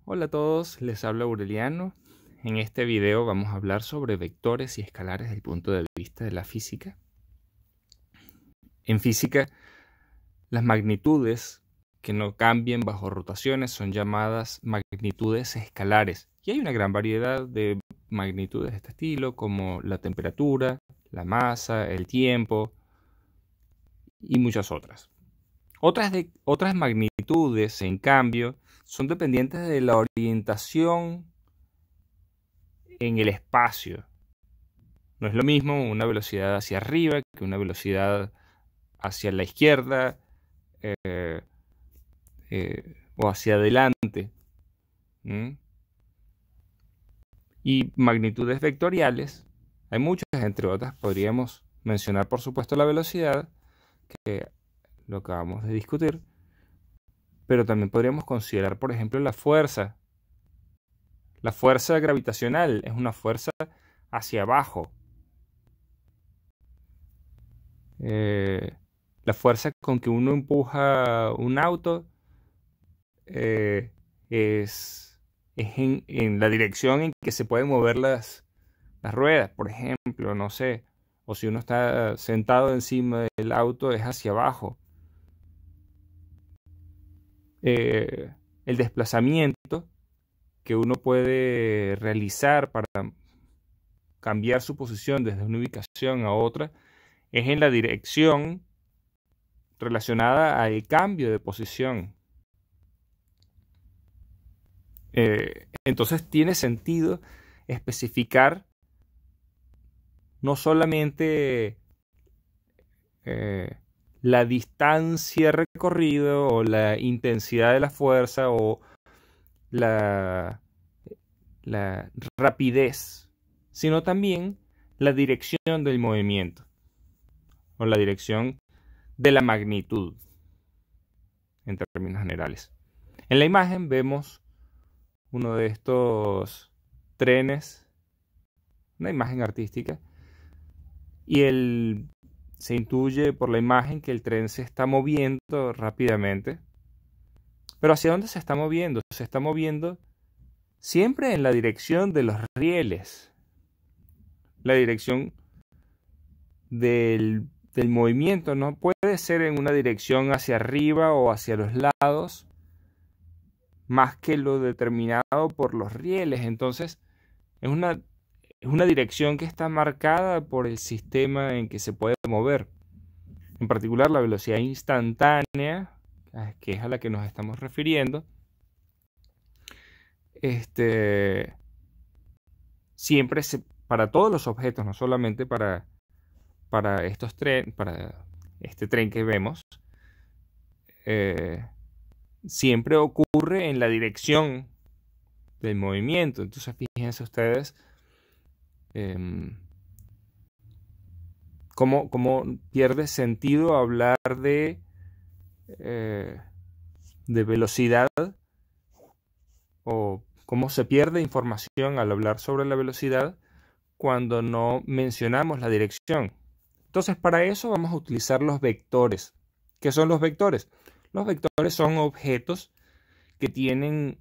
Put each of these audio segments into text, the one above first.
Hola a todos, les habla Aureliano. En este video vamos a hablar sobre vectores y escalares desde el punto de vista de la física. En física, las magnitudes que no cambien bajo rotaciones son llamadas magnitudes escalares. Y hay una gran variedad de magnitudes de este estilo, como la temperatura, la masa, el tiempo y muchas otras. Otras magnitudes, en cambio, son dependientes de la orientación en el espacio. No es lo mismo una velocidad hacia arriba que una velocidad hacia la izquierda o hacia adelante. Y magnitudes vectoriales, hay muchas, entre otras podríamos mencionar por supuesto la velocidad, que lo acabamos de discutir, pero también podríamos considerar, por ejemplo, la fuerza. La fuerza gravitacional es una fuerza hacia abajo. La fuerza con que uno empuja un auto es en la dirección en que se pueden mover las ruedas, por ejemplo, no sé. O si uno está sentado encima del auto es hacia abajo. El desplazamiento que uno puede realizar para cambiar su posición desde una ubicación a otra es en la dirección relacionada al cambio de posición. Entonces tiene sentido especificar no solamente la distancia recorrida o la intensidad de la fuerza o la rapidez, sino también la dirección del movimiento o la dirección de la magnitud en términos generales. En la imagen vemos uno de estos trenes, una imagen artística, y se intuye por la imagen que el tren se está moviendo rápidamente. Pero ¿hacia dónde se está moviendo? Se está moviendo siempre en la dirección de los rieles, la dirección del movimiento. No puede ser en una dirección hacia arriba o hacia los lados, más que lo determinado por los rieles. Entonces es una dirección que está marcada por el sistema en que se puede mover. En particular la velocidad instantánea, que es a la que nos estamos refiriendo, siempre para todos los objetos, no solamente para este tren que vemos, siempre ocurre en la dirección del movimiento. Entonces fíjense ustedes cómo pierde sentido hablar de velocidad, o cómo se pierde información al hablar sobre la velocidad cuando no mencionamos la dirección. Entonces, para eso vamos a utilizar los vectores. ¿Qué son los vectores? Los vectores son objetos que tienen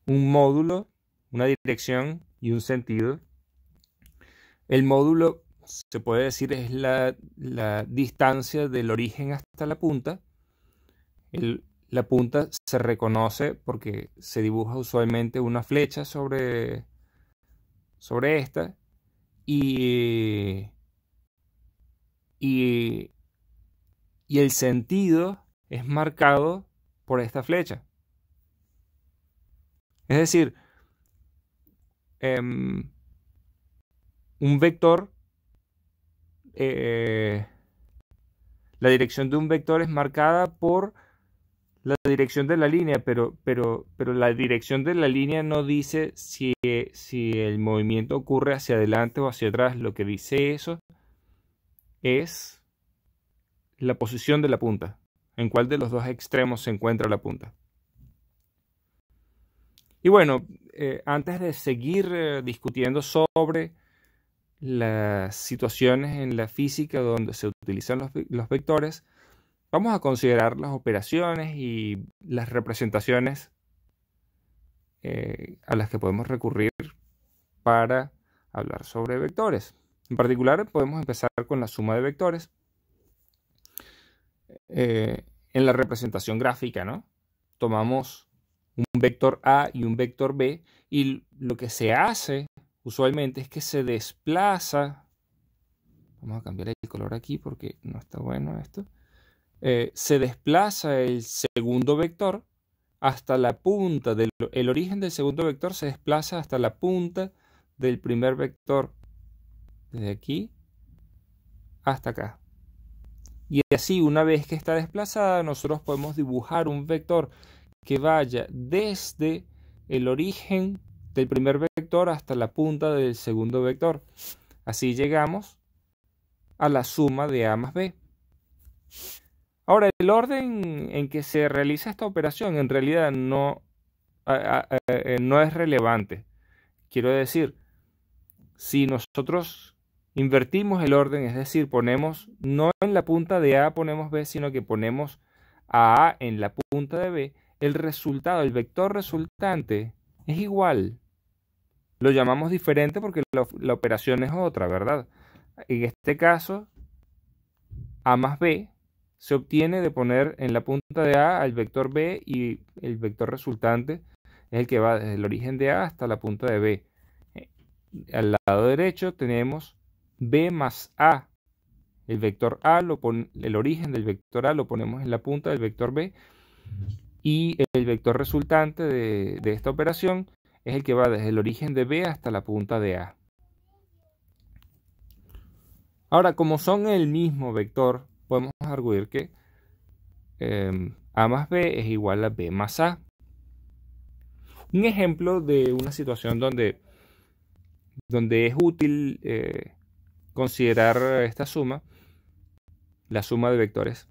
un módulo, una dirección y un sentido. El módulo, se puede decir, es la distancia del origen hasta la punta. La punta se reconoce porque se dibuja usualmente una flecha sobre esta y el sentido es marcado por esta flecha. Es decir, un vector, la dirección de un vector es marcada por la dirección de la línea, pero la dirección de la línea no dice si el movimiento ocurre hacia adelante o hacia atrás. Lo que dice eso es la posición de la punta, en cuál de los dos extremos se encuentra la punta. Y bueno, antes de seguir discutiendo sobre las situaciones en la física donde se utilizan los vectores, Vamos a considerar las operaciones y las representaciones a las que podemos recurrir para hablar sobre vectores. En particular, podemos empezar con la suma de vectores. En la representación gráfica, ¿no? Tomamos un vector A y un vector B y lo que se hace usualmente es que se desplaza. Vamos a cambiar el color aquí porque no está bueno esto. Se desplaza el segundo vector hasta la punta el origen del segundo vector se desplaza hasta la punta del primer vector, desde aquí hasta acá. Y así, una vez que está desplazada, nosotros podemos dibujar un vector que vaya desde el origen del primer vector hasta la punta del segundo vector. Así llegamos a la suma de A más B. Ahora, el orden en que se realiza esta operación en realidad no es relevante. Quiero decir, si nosotros invertimos el orden, es decir, ponemos no en la punta de A ponemos B, sino que ponemos a A en la punta de B, el resultado, el vector resultante es igual. Lo llamamos diferente porque la operación es otra, ¿verdad? En este caso, A más B se obtiene de poner en la punta de A al vector B y el vector resultante es el que va desde el origen de A hasta la punta de B. Al lado derecho tenemos B más A. El vector A, el origen del vector A lo ponemos en la punta del vector B y el vector resultante de esta operación es el que va desde el origen de B hasta la punta de A. Ahora, como son el mismo vector, podemos arguir que A más B es igual a B más A. Un ejemplo de una situación donde es útil considerar esta suma, la suma de vectores,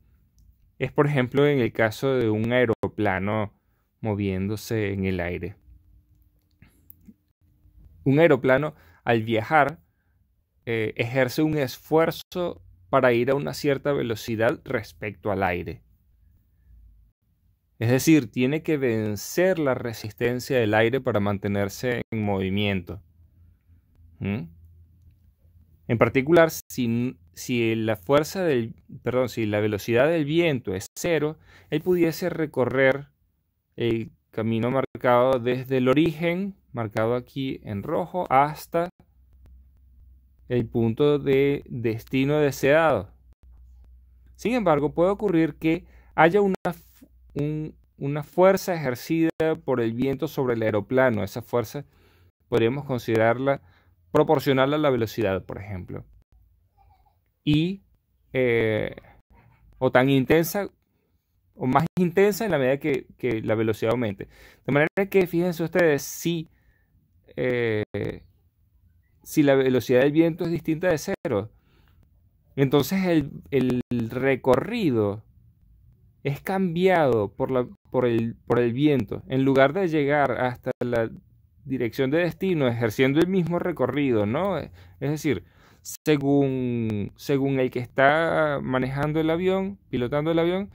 es por ejemplo en el caso de un aeroplano moviéndose en el aire. Un aeroplano al viajar ejerce un esfuerzo para ir a una cierta velocidad respecto al aire. Es decir, tiene que vencer la resistencia del aire para mantenerse en movimiento. En particular, si la velocidad del viento es 0, él pudiese recorrer el camino marcado desde el origen, marcado aquí en rojo, hasta el punto de destino deseado. Sin embargo, puede ocurrir que haya una fuerza ejercida por el viento sobre el aeroplano. Esa fuerza podríamos considerarla proporcional a la velocidad, por ejemplo. O tan intensa o más intensa en la medida que la velocidad aumente. De manera que, fíjense ustedes, si la velocidad del viento es distinta de 0, entonces el recorrido es cambiado por el viento. En lugar de llegar hasta la dirección de destino ejerciendo el mismo recorrido, ¿no? Es decir, según el que está manejando el avión, pilotando el avión,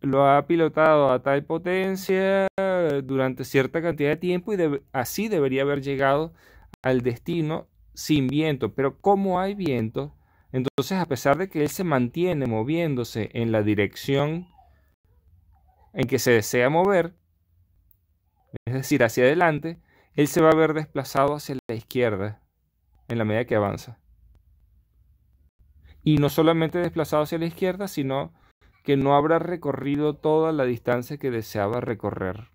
lo ha pilotado a tal potencia durante cierta cantidad de tiempo y así debería haber llegado al destino sin viento. Pero como hay viento, entonces a pesar de que él se mantiene moviéndose en la dirección en que se desea mover, es decir, hacia adelante, él se va a ver desplazado hacia la izquierda en la medida que avanza. Y no solamente desplazado hacia la izquierda, sino que no habrá recorrido toda la distancia que deseaba recorrer.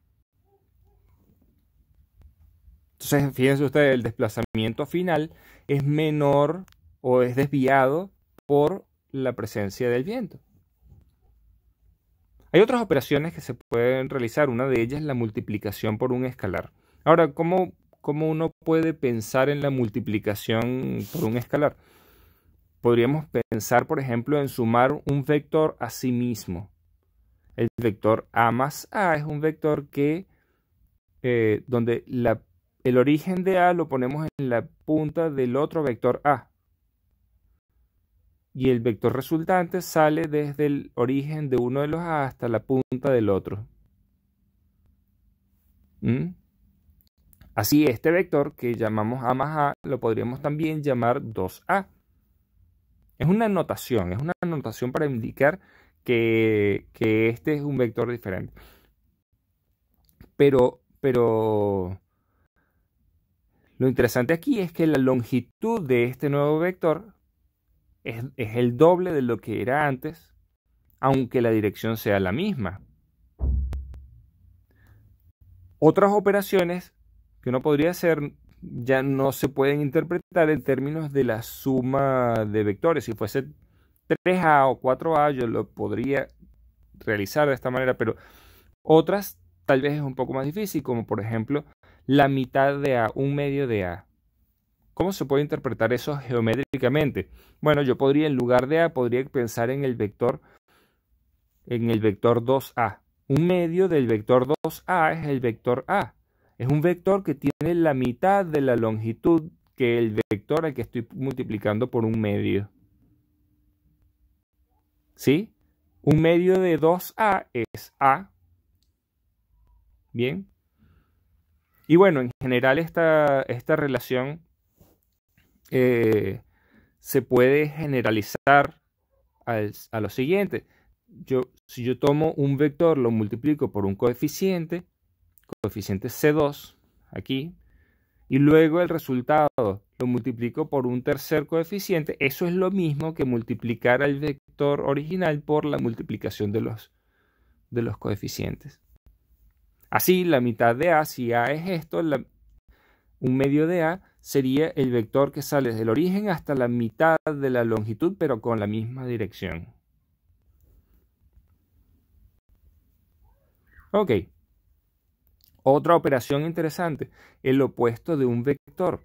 Entonces, fíjense ustedes, el desplazamiento final es menor o es desviado por la presencia del viento. Hay otras operaciones que se pueden realizar. Una de ellas es la multiplicación por un escalar. Ahora, ¿cómo uno puede pensar en la multiplicación por un escalar? Podríamos pensar, por ejemplo, en sumar un vector a sí mismo. El vector A más A es un vector que donde el origen de A lo ponemos en la punta del otro vector A. y el vector resultante sale desde el origen de uno de los A hasta la punta del otro. Así, este vector que llamamos A más A, lo podríamos también llamar 2A. Es una notación para indicar que este es un vector diferente. Pero lo interesante aquí es que la longitud de este nuevo vector es el doble de lo que era antes, aunque la dirección sea la misma. Otras operaciones que uno podría hacer ya no se pueden interpretar en términos de la suma de vectores. Si fuese 3A o 4A, yo lo podría realizar de esta manera, pero otras tal vez es un poco más difícil, como por ejemplo la mitad de A, un medio de A. ¿Cómo se puede interpretar eso geométricamente? Bueno, yo podría, en lugar de A, podría pensar en el vector 2A. Un medio del vector 2A es el vector A. Es un vector que tiene la mitad de la longitud que el vector al que estoy multiplicando por un medio. ¿Sí? Un medio de 2A es A. Bien. Y bueno, en general esta relación se puede generalizar a lo siguiente. Si yo tomo un vector, lo multiplico por un coeficiente C2, aquí, y luego el resultado lo multiplico por un tercer coeficiente, eso es lo mismo que multiplicar al vector original por la multiplicación de los coeficientes. Así, la mitad de A, si A es esto, un medio de A sería el vector que sale desde el origen hasta la mitad de la longitud, pero con la misma dirección. Ok. Otra operación interesante, el opuesto de un vector.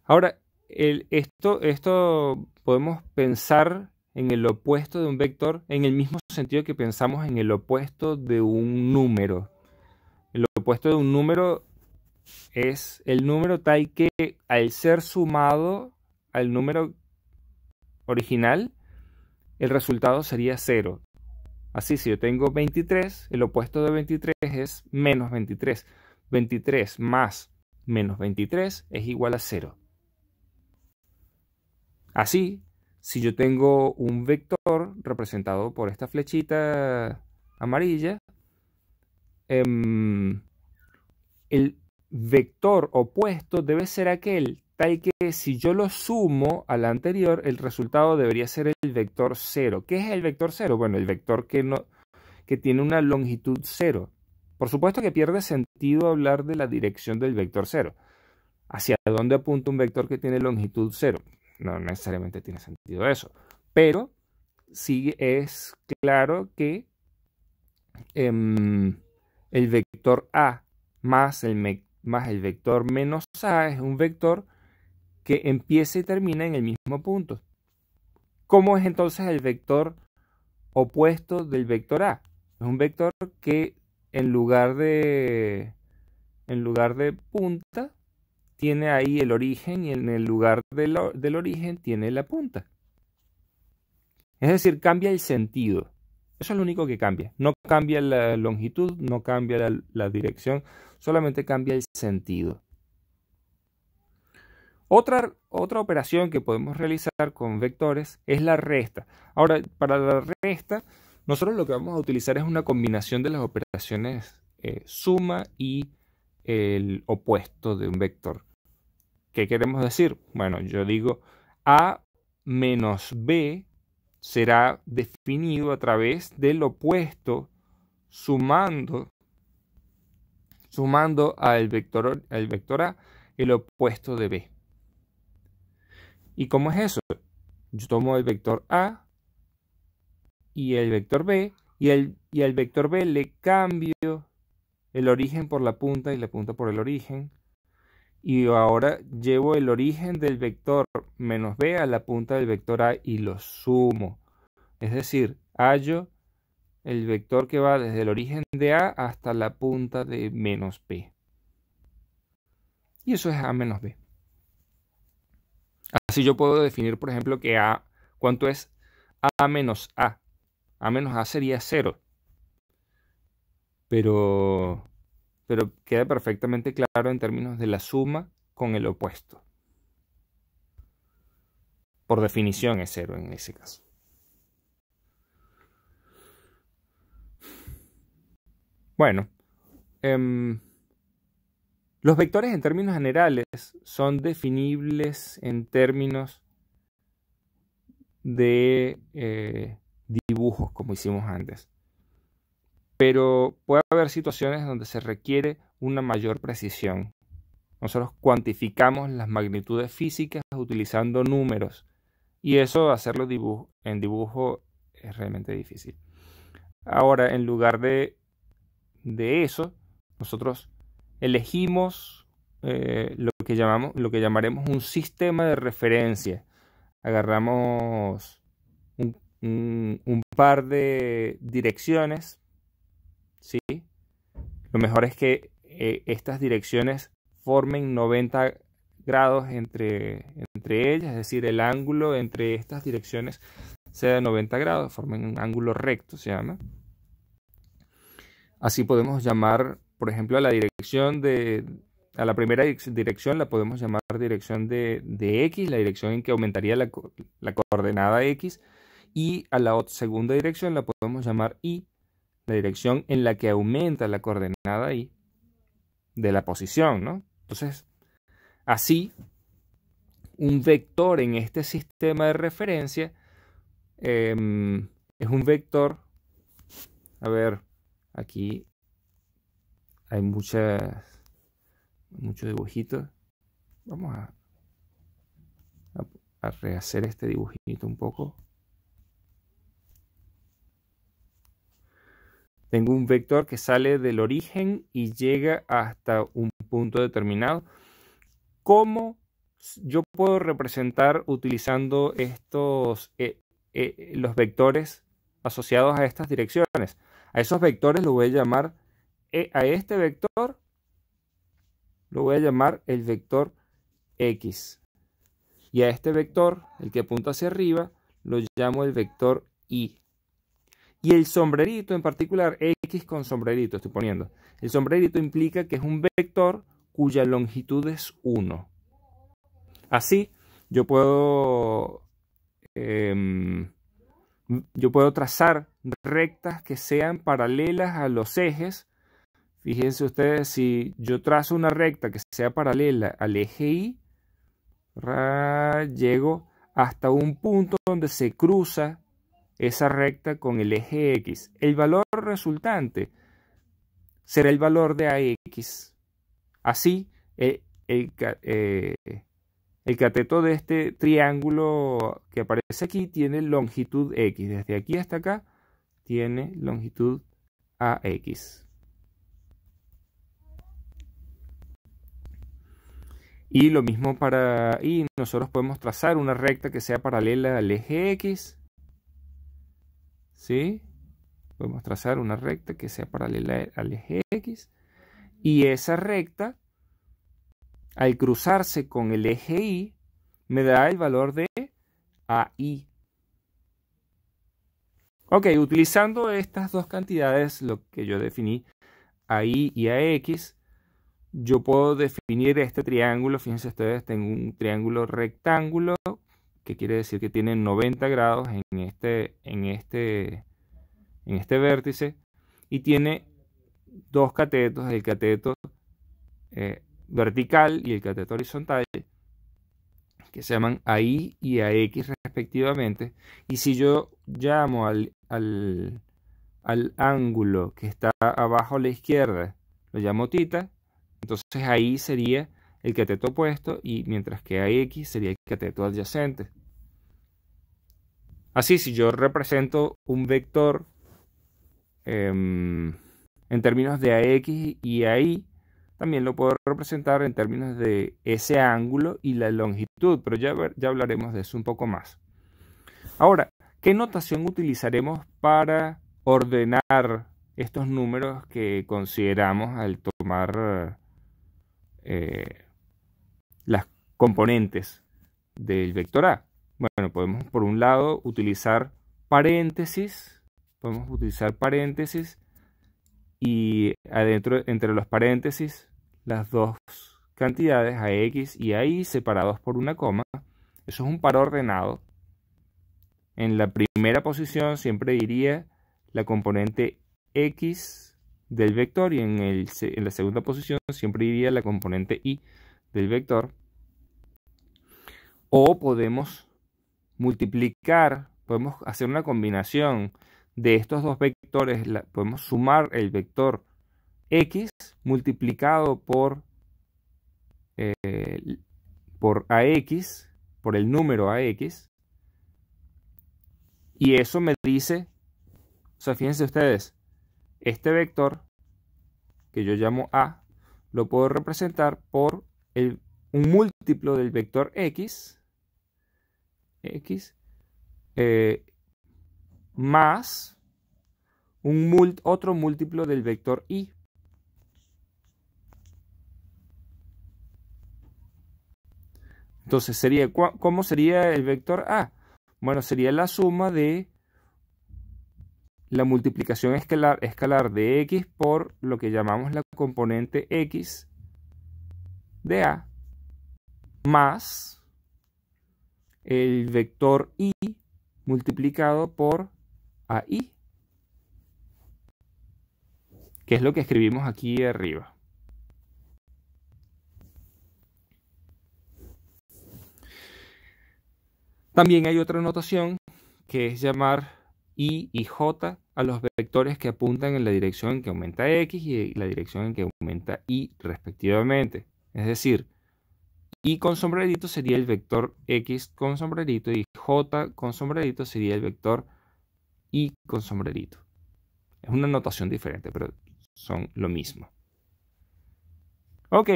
Ahora, esto podemos pensar en el opuesto de un vector en el mismo sentido que pensamos en el opuesto de un número. El opuesto de un número es el número tal que al ser sumado al número original, el resultado sería 0. Así, si yo tengo 23, el opuesto de 23 es menos 23. 23 más menos 23 es igual a 0. Así, si yo tengo un vector representado por esta flechita amarilla, el vector opuesto debe ser aquel tal que si yo lo sumo al anterior, el resultado debería ser el vector 0. ¿Qué es el vector 0? Bueno, el vector que tiene una longitud 0. Por supuesto que pierde sentido hablar de la dirección del vector 0. ¿Hacia dónde apunta un vector que tiene longitud 0? No necesariamente tiene sentido eso. Pero sí es claro que el vector A más el vector menos A es un vector que empieza y termina en el mismo punto. ¿Cómo es entonces el vector opuesto del vector A? Es un vector que en lugar de punta tiene ahí el origen y en el lugar del origen tiene la punta. Es decir, cambia el sentido. Eso es lo único que cambia. No cambia la longitud, no cambia la dirección, solamente cambia el sentido. Otra operación que podemos realizar con vectores es la resta. Ahora, para la resta, nosotros lo que vamos a utilizar es una combinación de las operaciones suma y el opuesto de un vector. ¿Qué queremos decir? Bueno, yo digo A menos B será definido a través del opuesto sumando al vector A el opuesto de B. ¿Y cómo es eso? Yo tomo el vector A y el vector B y al vector B le cambio el origen por la punta y la punta por el origen. Y ahora llevo el origen del vector menos B a la punta del vector A y lo sumo. Es decir, hallo el vector que va desde el origen de A hasta la punta de menos B. Y eso es A menos B. Así yo puedo definir, por ejemplo, que A, ¿cuánto es A menos A? A menos A sería 0. Pero queda perfectamente claro en términos de la suma con el opuesto. Por definición es 0 en ese caso. Bueno, los vectores en términos generales son definibles en términos de dibujos, como hicimos antes. Pero puede haber situaciones donde se requiere una mayor precisión. Nosotros cuantificamos las magnitudes físicas utilizando números. Y eso, hacerlo en dibujo es realmente difícil. Ahora, en lugar de eso, nosotros elegimos lo que llamaremos un sistema de referencia. Agarramos un par de direcciones, ¿sí? Lo mejor es que estas direcciones formen 90 grados entre ellas, es decir, el ángulo entre estas direcciones sea de 90 grados, formen un ángulo recto, se llama. Así podemos llamar, por ejemplo, a la primera dirección la podemos llamar dirección de X, la dirección en que aumentaría la coordenada X, y a la segunda dirección la podemos llamar Y, la dirección en la que aumenta la coordenada Y de la posición, ¿no? Entonces, así, un vector en este sistema de referencia es un vector. A ver, aquí hay muchos dibujitos. Vamos a rehacer este dibujito un poco. Tengo un vector que sale del origen y llega hasta un punto determinado. ¿Cómo yo puedo representar utilizando los vectores asociados a estas direcciones? A esos vectores lo voy a llamar, a este vector lo voy a llamar el vector X. Y a este vector, el que apunta hacia arriba, lo llamo el vector Y. Y el sombrerito en particular, X con sombrerito estoy poniendo. El sombrerito implica que es un vector cuya longitud es 1. Así, yo puedo trazar rectas que sean paralelas a los ejes. Fíjense ustedes, si yo trazo una recta que sea paralela al eje Y, llego hasta un punto donde se cruza esa recta con el eje X. El valor resultante será el valor de AX. Así, el cateto de este triángulo que aparece aquí tiene longitud X. Desde aquí hasta acá tiene longitud AX. Y lo mismo para Y. Nosotros podemos trazar una recta que sea paralela al eje X. ¿Sí? Podemos trazar una recta que sea paralela al eje X. Y esa recta, al cruzarse con el eje Y, me da el valor de AI. Ok, utilizando estas dos cantidades, lo que yo definí, AI y AX, yo puedo definir este triángulo. Fíjense ustedes, tengo un triángulo rectángulo, que quiere decir que tiene 90 grados en este vértice, y tiene dos catetos, el cateto vertical y el cateto horizontal, que se llaman AI y AX respectivamente. Y si yo llamo al ángulo que está abajo a la izquierda, lo llamo θ, entonces ahí sería el cateto opuesto, y mientras que AX sería el cateto adyacente. Así, si yo represento un vector en términos de AX y AI, también lo puedo representar en términos de ese ángulo y la longitud, pero ya hablaremos de eso un poco más. Ahora, ¿qué notación utilizaremos para ordenar estos números que consideramos al tomar las componentes del vector A. Bueno, podemos por un lado utilizar paréntesis. Podemos utilizar paréntesis y adentro, entre los paréntesis, las dos cantidades AX y AI separados por una coma. Eso es un par ordenado. En la primera posición siempre iría la componente X del vector y en la segunda posición siempre iría la componente Y del vector. O podemos multiplicar, podemos hacer una combinación de estos dos vectores. Podemos sumar el vector X multiplicado por AX, por el número AX. Y eso me dice, o sea, fíjense ustedes, este vector que yo llamo A, lo puedo representar por un múltiplo del vector X, más otro múltiplo del vector Y. Entonces, ¿cómo sería el vector A? Bueno, sería la suma de la multiplicación escalar de X por lo que llamamos la componente X de A, más el vector Y multiplicado por AI, que es lo que escribimos aquí arriba. También hay otra notación que es llamar I y J a los vectores que apuntan en la dirección en que aumenta X y la dirección en que aumenta Y respectivamente. Es decir, I con sombrerito sería el vector X con sombrerito y J con sombrerito sería el vector Y con sombrerito. Es una notación diferente, pero son lo mismo. Ok.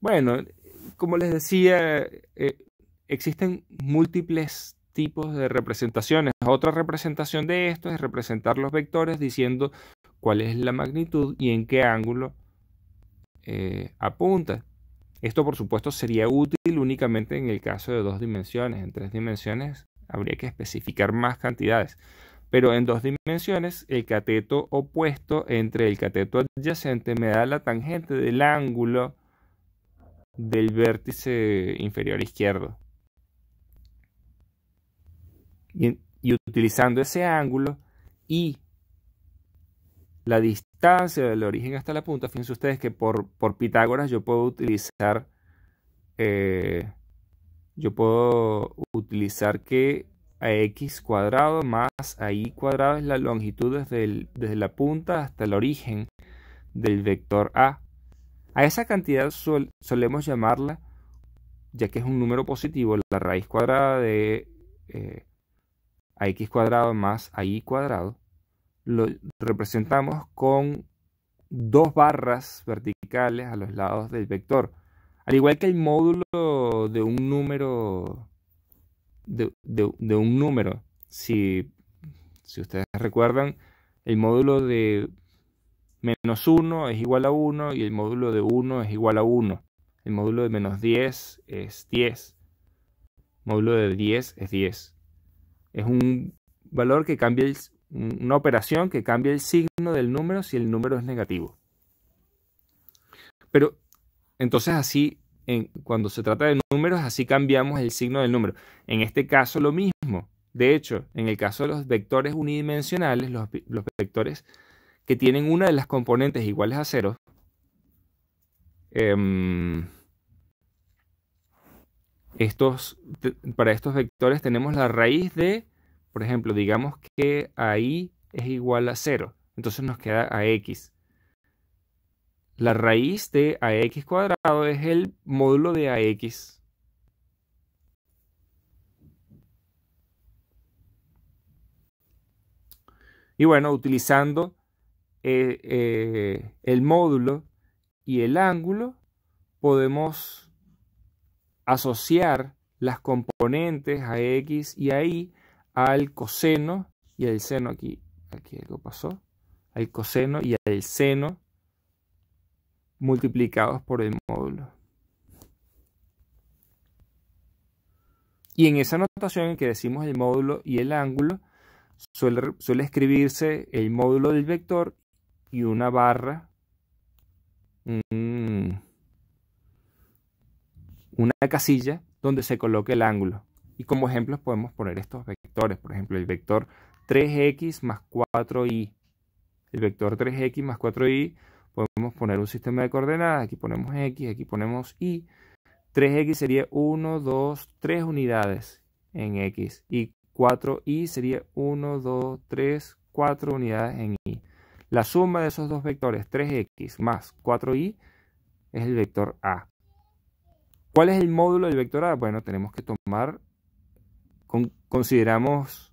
Bueno, como les decía, existen múltiples tipos de representaciones. Otra representación de esto es representar los vectores diciendo cuál es la magnitud y en qué ángulo apunta. Esto, por supuesto, sería útil únicamente en el caso de 2 dimensiones. En 3 dimensiones habría que especificar más cantidades. Pero en 2 dimensiones, el cateto opuesto entre el cateto adyacente me da la tangente del ángulo del vértice inferior izquierdo. Y utilizando ese ángulo y la distancia del origen hasta la punta, fíjense ustedes que por Pitágoras yo puedo utilizar que ax cuadrado más ay cuadrado es la longitud desde la punta hasta el origen del vector A. A esa cantidad solemos llamarla, ya que es un número positivo, la raíz cuadrada de ax cuadrado más ay cuadrado. Lo representamos con 2 barras verticales a los lados del vector. Al igual que el módulo de un número, si ustedes recuerdan, el módulo de -1 es igual a 1 y el módulo de 1 es igual a 1. El módulo de -10 es 10. El módulo de 10 es 10. Es un valor que cambia, una operación que cambia el signo del número si el número es negativo. Pero entonces así, cuando se trata de números, así cambiamos el signo del número. En este caso lo mismo. De hecho, en el caso de los vectores unidimensionales, los vectores que tienen una de las componentes iguales a 0, para estos vectores tenemos la raíz de, por ejemplo, digamos que AI es igual a 0. Entonces nos queda AX. La raíz de AX cuadrado es el módulo de AX. Y bueno, utilizando el módulo y el ángulo, podemos asociar las componentes AX y AI al coseno y al seno. Aquí algo pasó. Al coseno y al seno multiplicados por el módulo. Y en esa notación en que decimos el módulo y el ángulo, suele escribirse el módulo del vector y una barra, una casilla donde se coloque el ángulo. Y como ejemplos podemos poner estos vectores. Por ejemplo, el vector 3x más 4y. El vector 3x más 4y, podemos poner un sistema de coordenadas. Aquí ponemos x, aquí ponemos y. 3x sería 1, 2, 3 unidades en x. Y 4y sería 1, 2, 3, 4 unidades en y. La suma de esos dos vectores, 3x más 4y, es el vector a. ¿Cuál es el módulo del vector a? Bueno, tenemos que tomar, consideramos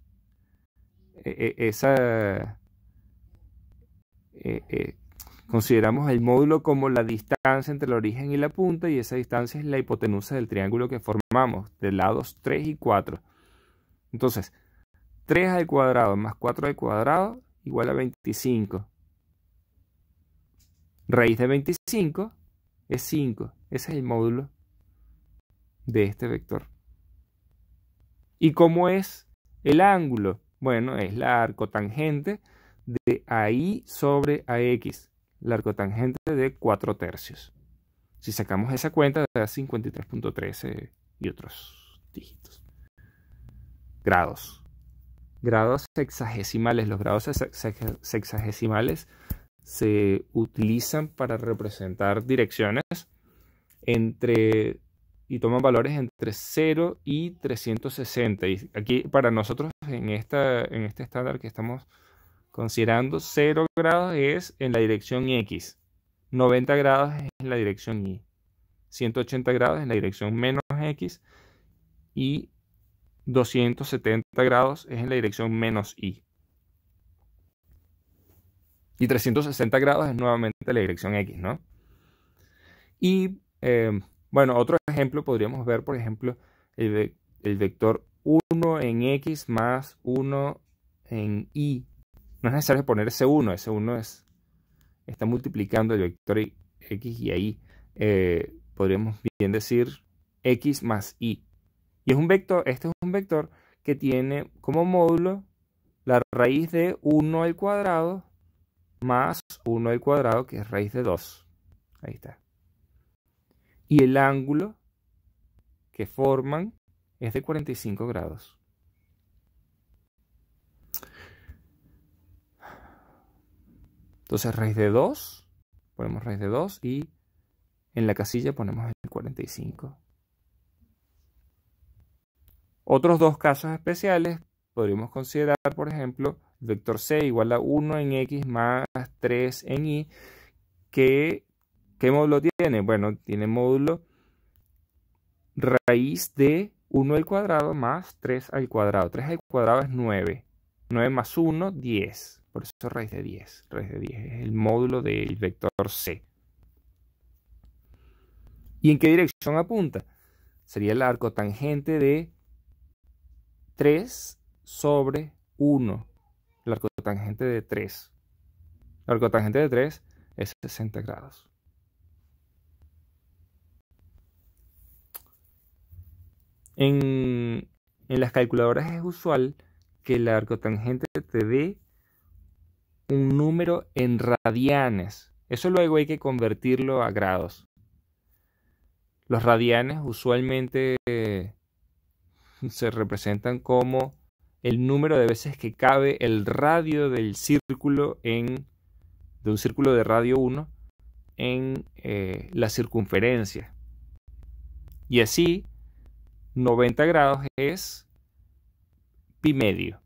consideramos el módulo como la distancia entre el origen y la punta, y esa distancia es la hipotenusa del triángulo que formamos, de lados 3 y 4. Entonces, 3 al cuadrado más 4 al cuadrado igual a 25. Raíz de 25 es 5. Ese es el módulo de este vector. ¿Y cómo es el ángulo? Bueno, es la arcotangente de AI sobre AX. La arcotangente de 4/3. Si sacamos esa cuenta, da 53.13 y otros dígitos. Grados. Grados sexagesimales. Los grados sexagesimales se utilizan para representar direcciones y toman valores entre 0 y 360. Y aquí para nosotros en este estándar que estamos considerando, 0 grados es en la dirección X, 90 grados es en la dirección Y, 180 grados en la dirección menos X y 270 grados es en la dirección menos Y. Y 360 grados es nuevamente la dirección X, ¿no? Y bueno, otro ejemplo podríamos ver, por ejemplo, el vector 1 en X más 1 en Y. No es necesario poner ese 1 está multiplicando el vector X y Y. Podríamos bien decir X más Y. Y este es un vector que tiene como módulo la raíz de 1 al cuadrado más 1 al cuadrado, que es raíz de 2. Ahí está. Y el ángulo que forman es de 45 grados. Entonces raíz de 2, ponemos raíz de 2 y en la casilla ponemos el 45. Otros dos casos especiales podríamos considerar, por ejemplo, el vector c igual a 1 en x más 3 en y. ¿Qué módulo tiene? Bueno, tiene módulo raíz de 1 al cuadrado más 3 al cuadrado. 3 al cuadrado es 9. 9 más 1, 10. Por eso es raíz de 10. Raíz de 10 es el módulo del vector c. ¿Y en qué dirección apunta? Sería la arcotangente de 3 sobre 1. La arcotangente de 3. La arcotangente de 3 es 60 grados. En las calculadoras es usual que la arcotangente te dé un número en radianes. Eso luego hay que convertirlo a grados. Los radianes usualmente se representan como el número de veces que cabe el radio del círculo de un círculo de radio 1 en la circunferencia. Y así 90 grados es pi medio,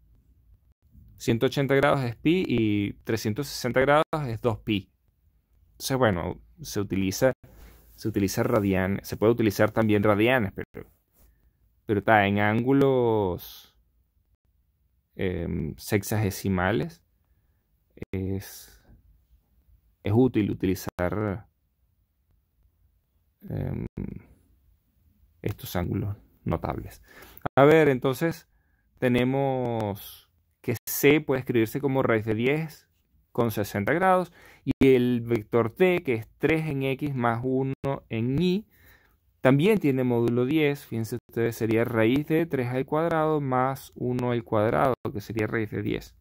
180 grados es pi y 360 grados es 2pi. Entonces, bueno, se utiliza radianes, se puede utilizar también radianes, pero está en ángulos sexagesimales. Es útil utilizar estos ángulos notables. A ver, entonces tenemos que c puede escribirse como raíz de 10 con 60 grados y el vector t, que es 3 en x más 1 en y, También tiene módulo 10, fíjense ustedes, sería raíz de 3 al cuadrado más 1 al cuadrado, que sería raíz de 10.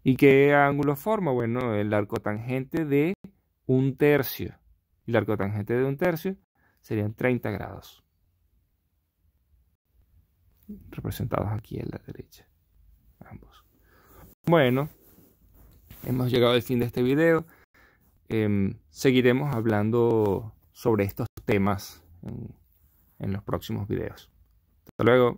¿Y qué ángulo forma? Bueno, el arcotangente de 1/3. Y el arcotangente de 1/3 serían 30 grados. Representados aquí a la derecha. Ambos. Bueno, hemos llegado al fin de este video. Seguiremos hablando sobre estos temas en los próximos videos. Hasta luego.